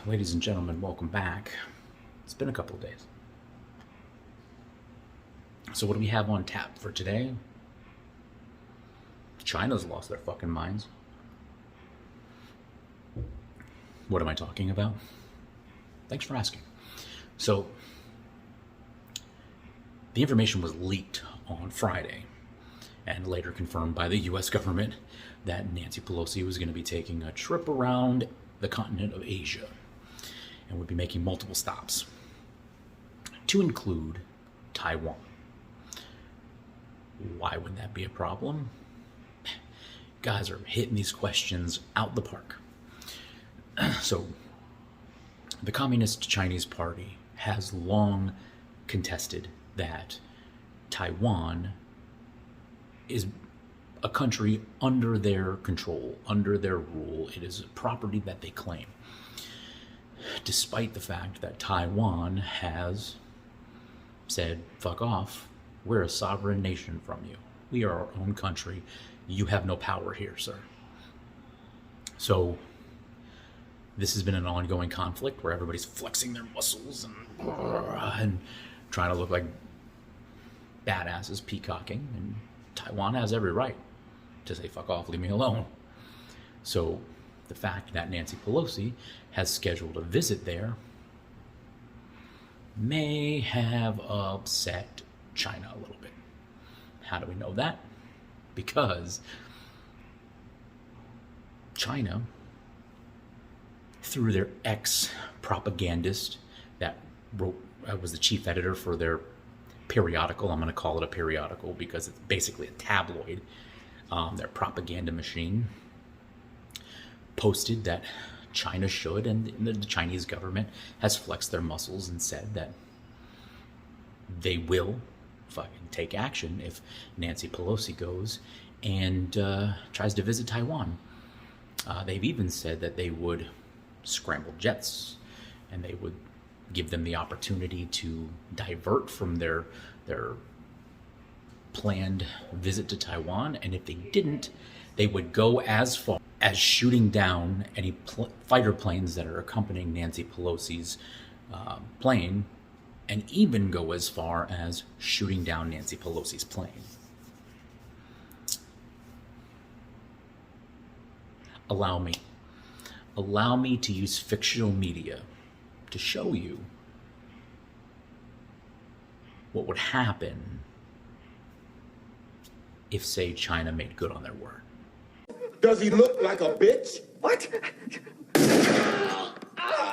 Ladies and gentlemen, welcome back. It's been a couple of days. So what do we have on tap for today? China's lost their fucking minds. What am I talking about? Thanks for asking. So the information was leaked on Friday and later confirmed by the US government that Nancy Pelosi was going to be taking a trip around the continent of Asia and would be making multiple stops, to include Taiwan. Why would that be a problem? Guys are hitting these questions out the park. So, the Communist Chinese Party has long contested that Taiwan is a country under their control, under their rule. It is a property that they claim, despite the fact that Taiwan has said, fuck off, we're a sovereign nation from you. We are our own country. You have no power here, sir. So this has been an ongoing conflict where everybody's flexing their muscles and trying to look like badasses, peacocking, and Taiwan has every right to say, fuck off, leave me alone. So the fact that Nancy Pelosi has scheduled a visit there may have upset China a little bit. How do we know that? Because China, through their ex-propagandist that was the chief editor for their periodical, I'm going to call it a periodical because it's basically a tabloid, their propaganda machine, posted that China should, and the Chinese government has flexed their muscles and said that they will fucking take action if Nancy Pelosi goes and tries to visit Taiwan. They've even said that they would scramble jets and they would give them the opportunity to divert from their planned visit to Taiwan, and if they didn't, they would go as far as shooting down any fighter planes that are accompanying Nancy Pelosi's plane, and even go as far as shooting down Nancy Pelosi's plane. Allow me to use fictional media to show you what would happen if, say, China made good on their word. Does he look like a bitch? What?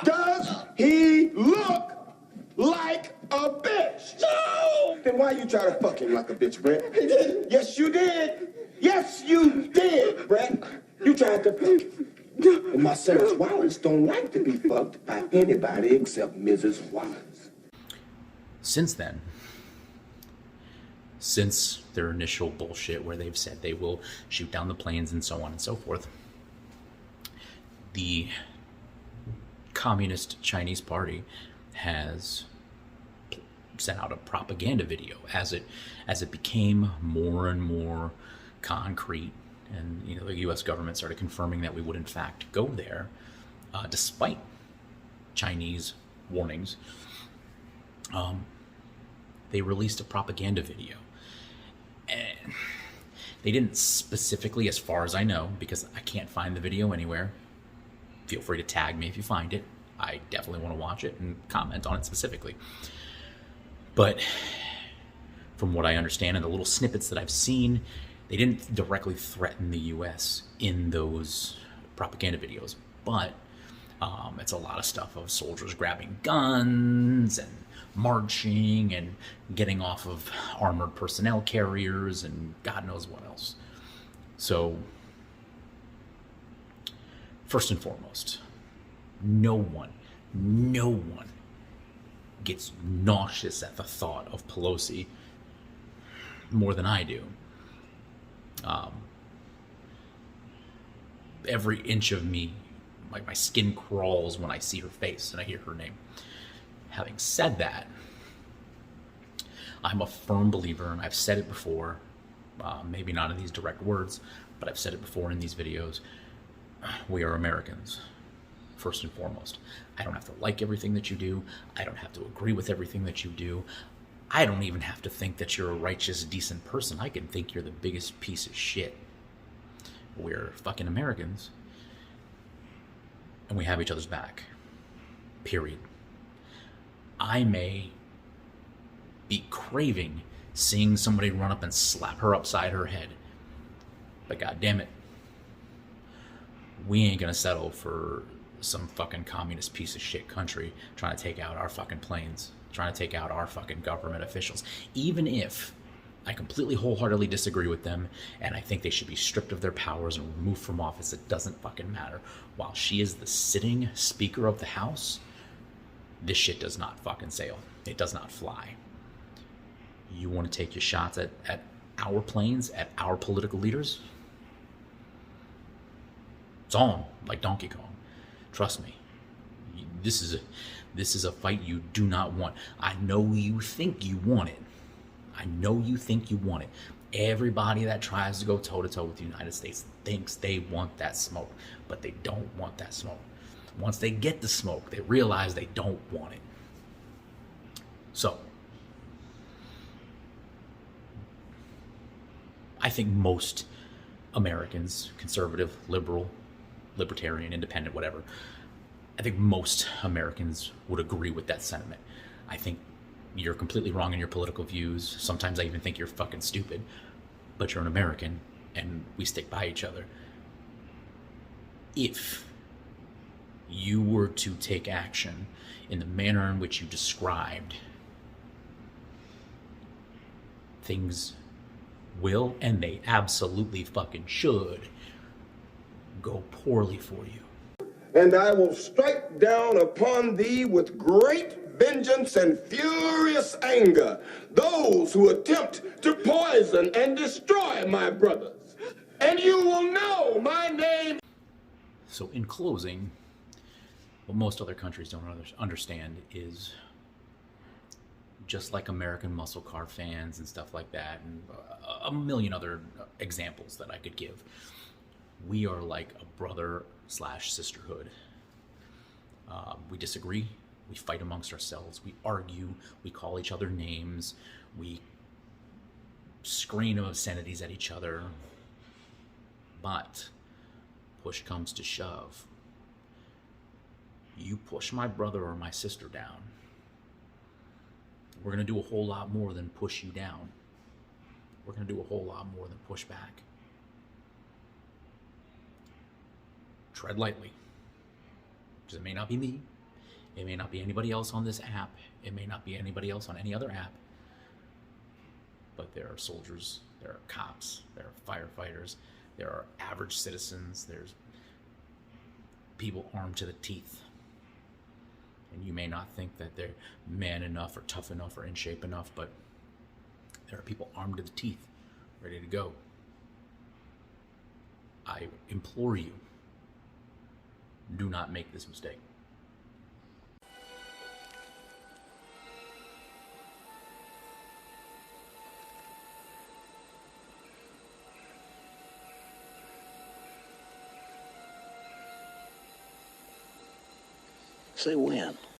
Does he look like a bitch? No! Then why you try to fuck him like a bitch, Brett? He did. Yes, you did. Yes, you did, Brett. You tried to fuck him. And Marcellus Wallace don't like to be fucked by anybody except Mrs. Wallace. Since then, since their initial bullshit where they've said they will shoot down the planes and so on and so forth, the Communist Chinese Party has sent out a propaganda video as it became more and more concrete, and the U.S. government started confirming that we would in fact go there, despite Chinese warnings. They released a propaganda video. And they didn't specifically, as far as I know, because I can't find the video anywhere. Feel free to tag me if you find it. I definitely want to watch it and comment on it specifically. But from what I understand and the little snippets that I've seen, they didn't directly threaten the U.S. in those propaganda videos. But it's a lot of stuff of soldiers grabbing guns and marching and getting off of armored personnel carriers and God knows what else. So, first and foremost, no one gets nauseous at the thought of Pelosi more than I do. Every inch of me, like my skin crawls when I see her face and I hear her name. Having said that, I'm a firm believer, and I've said it before, maybe not in these direct words, but I've said it before in these videos, we are Americans. first and foremost. I don't have to like everything that you do. I don't have to agree with everything that you do. I don't even have to think that you're a righteous, decent person. I can think you're the biggest piece of shit. We're fucking Americans, and we have each other's back. Period. I may be craving seeing somebody run up and slap her upside her head, but god damn it, we ain't gonna settle for some fucking communist piece of shit country trying to take out our fucking planes, trying to take out our fucking government officials. Even if I completely wholeheartedly disagree with them and I think they should be stripped of their powers and removed from office, it doesn't fucking matter. While she is the sitting Speaker of the House, this shit does not fucking sail. It does not fly. You want to take your shots at our planes, at our political leaders? It's on, like Donkey Kong. Trust me. This is a fight you do not want. I know you think you want it. I know you think you want it. Everybody that tries to go toe-to-toe with the United States thinks they want that smoke, but they don't want that smoke. Once they get the smoke, they realize they don't want it. So, I think most Americans, conservative, liberal, libertarian, independent, whatever, I think most Americans would agree with that sentiment. I think you're completely wrong in your political views. Sometimes I even think you're fucking stupid, but you're an American and we stick by each other. If you were to take action in the manner in which you described, things will, and they absolutely fucking should, go poorly for you. And I will strike down upon thee with great vengeance and furious anger those who attempt to poison and destroy my brothers. And you will know my name. So in closing, what most other countries don't understand is, just like American muscle car fans and stuff like that, and a million other examples that I could give, we are like a brother/sisterhood. We disagree, we fight amongst ourselves, we argue, we call each other names, we scream obscenities at each other, but push comes to shove. You push my brother or my sister down, we're going to do a whole lot more than push you down. We're going to do a whole lot more than push back. Tread lightly. Because it may not be me. It may not be anybody else on this app. It may not be anybody else on any other app. But there are soldiers, there are cops, there are firefighters, there are average citizens, there's people armed to the teeth. And you may not think that they're man enough or tough enough or in shape enough, but there are people armed to the teeth, ready to go. I implore you, do not make this mistake. Say when.